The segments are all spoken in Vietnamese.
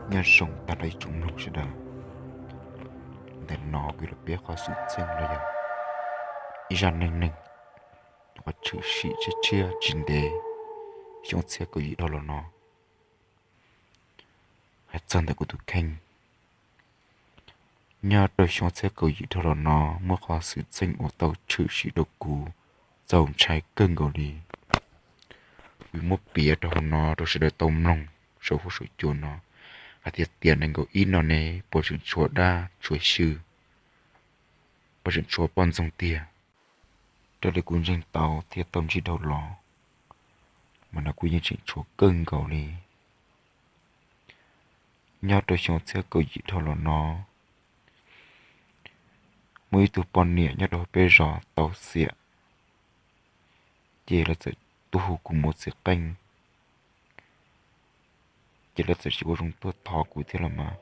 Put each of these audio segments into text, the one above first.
nhớ sống ta đây chung lúc sẽ đời để nó cứ được biết qua sự chân là giờ ý ra nên và chữ sĩ chia chia chính đề trong xe có gì đó là nó hãy chân để của tụi kênh nhớ đôi trong xe có gì đó là nó mới qua sự chân của tàu chữ sĩ độc cũ dòng trái cân gầu đi vì một bia đó nó đó sẽ được tôm lòng số phụ số chuột nó và thiệt tiền anh có ít nó này bộ chuyện chúa đa chúa sư bộ chuyện chúa bon dòng tiền đó là cuốn danh tàu thiệt tâm chỉ đầu lò mà nó quy trình chúa cân gầu đi nhớ đôi trong xe có gì đó là nó mới tụ bọn nhẹ nhớ đôi bê rò tàu xịa chỉ là sự tu hú cùng một sự canh chỉ là sự chỉ có trong tua thọ của thế là mà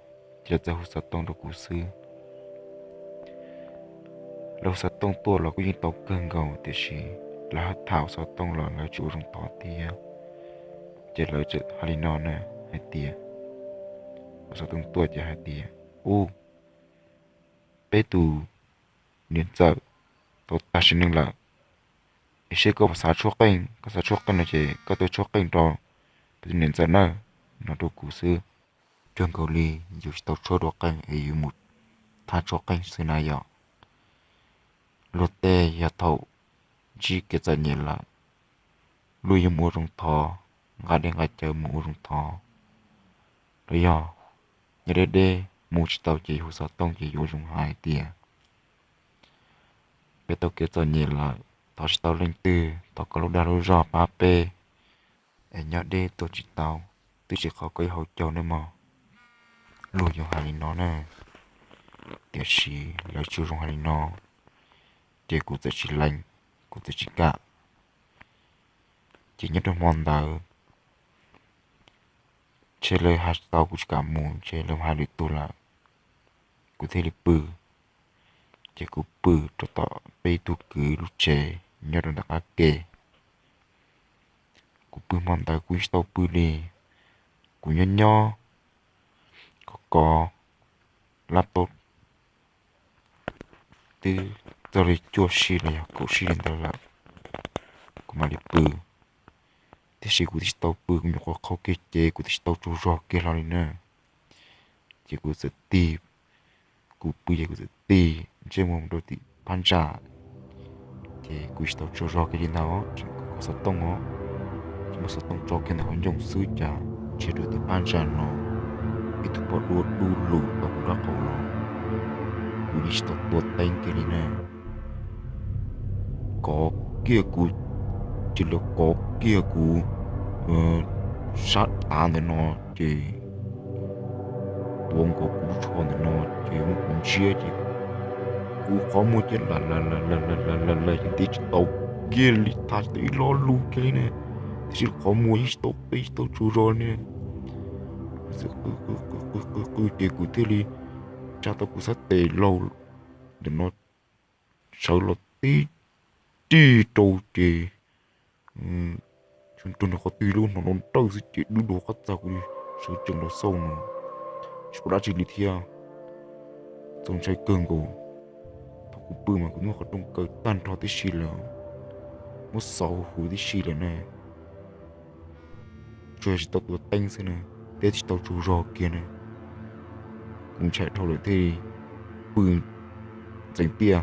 chỉ là sự hú sát tông đó của sư lâu sát tông tua là cái những tàu cơn gầu thì chỉ là hát thảo sát tông là chủ trong thọ tia chỉ là sự halino nè hai tia sát tông tua chỉ hai tia u bê tù niên giờ tàu ta sẽ nên là sẽ có một số kênh có số kênh là chỉ có tôi số kênh rồi bây giờ nên giờ nó đồ cũ xưa trường cầu ly dù tàu số đồ kênh ấy một thà số kênh xưa này giờ lột tê giờ thầu chỉ cái giờ nhẹ là lui mua trong thò ngã đến ngã chờ mua trong thò rồi giờ nhà đây đây mua chỉ tàu chỉ hồ sơ tông chỉ vô trong hai tiền bây tàu cái giờ nhẹ là tao chỉ tao lên từ tao có lúc đã lúc rõ ba p em nhớ đi tôi chỉ tao tôi chỉ khó cái hậu châu nữa mà lùi vào hai nó nè tiếc gì là chưa trong hai nó tiếc cũng chỉ lành cũng chỉ cả chỉ nhớ được món đó chơi lời hát tao cũng cả muốn chơi lời hai đứa tôi là cũng thấy là bự chỉ cũng bự cho tao bây tôi cứ lúc chơi nhớ được đặc kê cũng bự món đó cũng tao bự đi cũng nhỏ có laptop từ rồi cho xí là cổ xí lên đó là cũng mà đi bự thì xí cũng tao bự cũng có khó cái chế cũng tao cho rõ cái là nữa chỉ cũng sẽ tì cũng bự cũng sẽ tì trên mồm đôi tì pan trả thì cũng tao cho rõ cái gì nào chỉ có sát tông ó chỉ có sát tông cho cái nào dùng sư trả chỉ đôi tì pan trả nó ít tu bỏ đuôi đu lù tao cũng đã cầu nó cũng chỉ tao tuột tay cái này nè có kia cũng chỉ là có kia cũng sát tàn để nó chỉ tuồng có cũng cho để nó chỉ cũng chia chỉ cũng có một chuyện là những tí tàu kia li ta tí lo lu cái này chỉ có một ít tàu chú rồi nè cứ chỉ cứ thế đi cha tao cũng sát tệ lâu để nó sợ là tí tí trâu chị chúng nó có tí luôn nó trâu gì chị đu đồ cắt ra đi sợ chừng nó sâu nữa chúng đã chỉ đi theo trong trái cơn của tao cũng bự mà cũng có trong cơ tan thọ tí xì là một sáu hủ tí xì là nè chơi chỉ tao tụt tay xem nè để chỉ tao chú rò kia nè cũng chạy thâu lại thì bự dành tia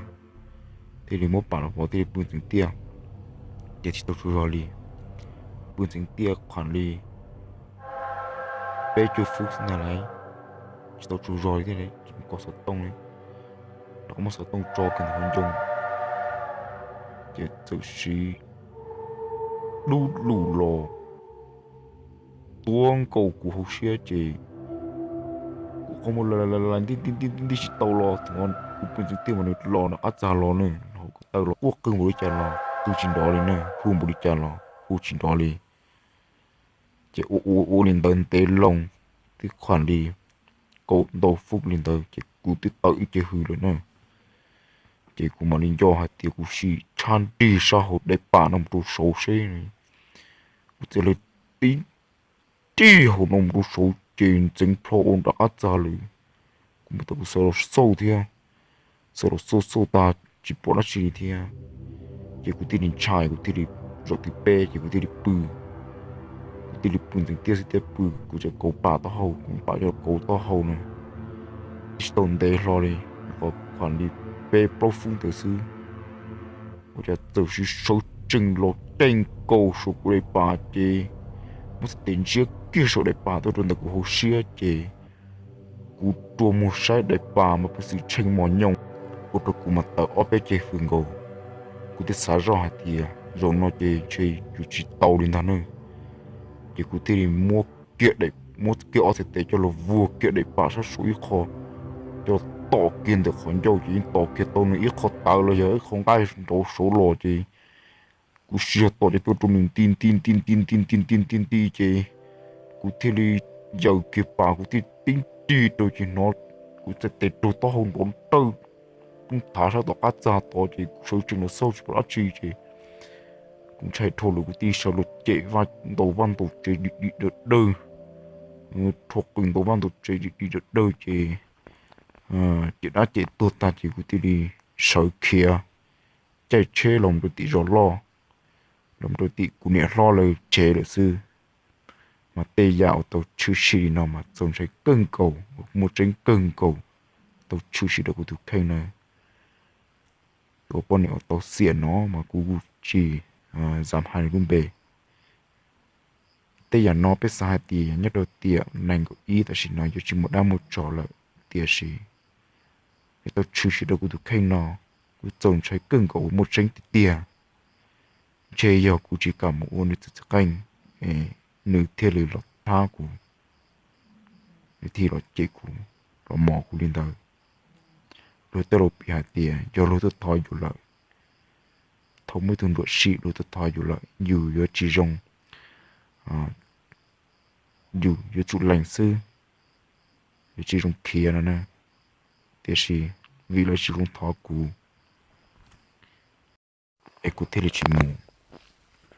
thì đi một bảo là có thì bự dành tia để chỉ tao chú rò đi bự dành tia khoản đi bé chú phúc xin lại chỉ tao chú rò thế đấy có sát tông đấy nó có một sát tông cho cái nào dùng để tự sĩ đu lù lò tuông cầu của hồ xe chị không một lần đi chỉ tàu lò thì ngon cũngเป็นสิ่งที่มันลอนะอาจารย์ลอเนี่ยเราก็ตาวลอพวกกึ่งบริจาคลอตูจินดอเลยเนี่ยผู้บริจาคลอผู้จินดอเลยจะโอลินเดินเตะลงที่ขวัญดีกูโดฟุกลินเดินจะกูติดต่ออีกจะหือเลยเนี่ยจะกูมาลินย่อให้เตียกูชีชันดีสาหัสได้ป่านำตัวโซเซ่เนี่ยกูจะเลยตีหัวนำตัวโซเจ chuyện chính pro ôn đã ra lử cũng bắt đầu sầu sâu theo sầu sâu ta chỉ bỏ nó chỉ theo chỉ có tiền trai có tiền rồi tiền bè chỉ có tiền bự có tiền bự tiền tiền sẽ tiền bự cũngจะcầu bà tao hậu cũng bà cho cầu tao hậu này stone day rồi có khoản đi bè profundo sư cũngจะtự sự sâu chừng lột tên cầu số của bà chị một tiền chiếc kia số để bà tôi được hồ xia chị cú tua một sai để bà mà phải sự tranh mỏ nhông cú tôi cú mặt tờ ở bên chế phương gầu cú thì xả rõ hạt tiền rồi nó chơi chủ chỉ tàu lên thằng nữa chỉ cú thì mua kia để mua kia ở thế cho nó vua kia để bà sẽ suy khó cho tỏ kiên được khoản dâu chỉ tỏ kia tôi nữa ít khó tao là giờ không ai đâu số lò chị cú xia tỏ để tôi trong mình tin chị cú thì giờ kia bà cú thì tin đi tôi chỉ nó cú sẽ để tôi tao không đón tơ cũng thả ra tao cắt ra tao chỉ số chừng nó sâu chỉ bảo chi chị cũng chạy thôi là cú thì sợ lụt chị và đầu văn tổ chị đi được đơ thuộc từng đầu văn tổ chị đi được đơ chị chị đã chị tôi ta chỉ cú thì đi sợ kia chạy chơi lòng rồi tí rồi lo lòng rồi tí cú nhẹ lo lời chế được sư mà tê dạo tàu chữ sĩ nào mà trông thấy cân cầu một tránh cân cầu tàu chữ sĩ được của tụi kênh này tàu bọn này tàu xiên nó mà cú chỉ giảm hai cũng bề tê giờ nó biết sai thì nhất đầu tiên này có ý ta chỉ nói cho chỉ một đám một trò là tiền sĩ tàu chữ sĩ được của tụi kênh nó cú trông thấy cân cầu một tránh tiền chơi giờ cú chỉ cầm một ôn để tự kênh nữ thiên lý lọt tha của thì lọt chế của lọt mỏ của liên đời rồi tới lọt bị hại tiền cho lọt tới thoi dù lợi thông mới thường đuổi sĩ lọt tới thoi dù lợi dù giữa chỉ rong dù giữa chủ lành sư chỉ rong kia nè thế thì vì là chỉ rong thọ của ấy của thiên lý chỉ mù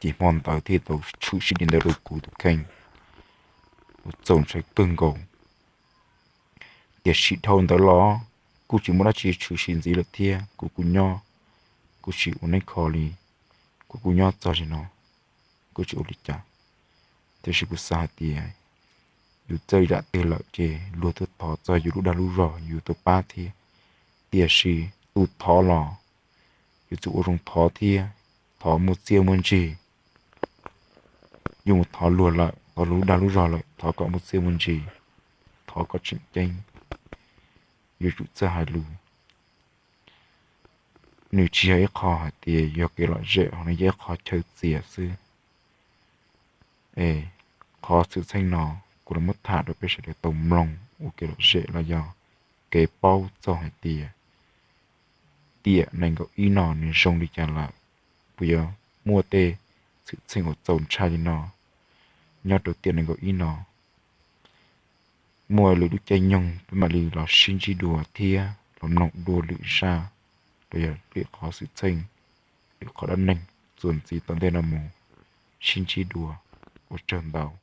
chỉ mòn tới thì tàu chủ sĩ đến đời của tụi kênh trông sẽ cưng cầu để sĩ thôn tới lo cô chỉ muốn chỉ chủ xin gì là thia cô nho cô chỉ muốn nói khó đi cô nho cho chị nó cô chỉ đi chả thế sĩ cô xa thì dù chơi đã tiền lợi chê luôn tôi thọ cho dù đã lú rõ dù tôi ba thì tiền sĩ tôi thọ lò dù chủ rong thọ thì thọ một siêu muốn gì dùng một thọ luôn lại thọ lú đã lú rõ lại thọ có một siêu muốn gì thọ có chuyện tranh dù chủ sẽ hài lù nếu chỉ ấy khó thì do cái loại dễ hoặc là dễ khó chơi xỉa sư khó sự xanh nó cũng là mất thả được bây giờ để tổng lòng của cái loại dễ là do cái bao cho hai tìa này có ý nó nên xong đi trả lại bây giờ mua tê sự xanh của chồng trai đi nó nhớ đầu tiên này có ý nó mua lưỡi chơi nhung mà lưỡi là xin chỉ đùa thia làm nọng đùa lưỡi ra bây giờ lưỡi khó sự xanh lưỡi khó đắn nành dồn gì tận đây là mù xin chỉ đùa ở trần đầu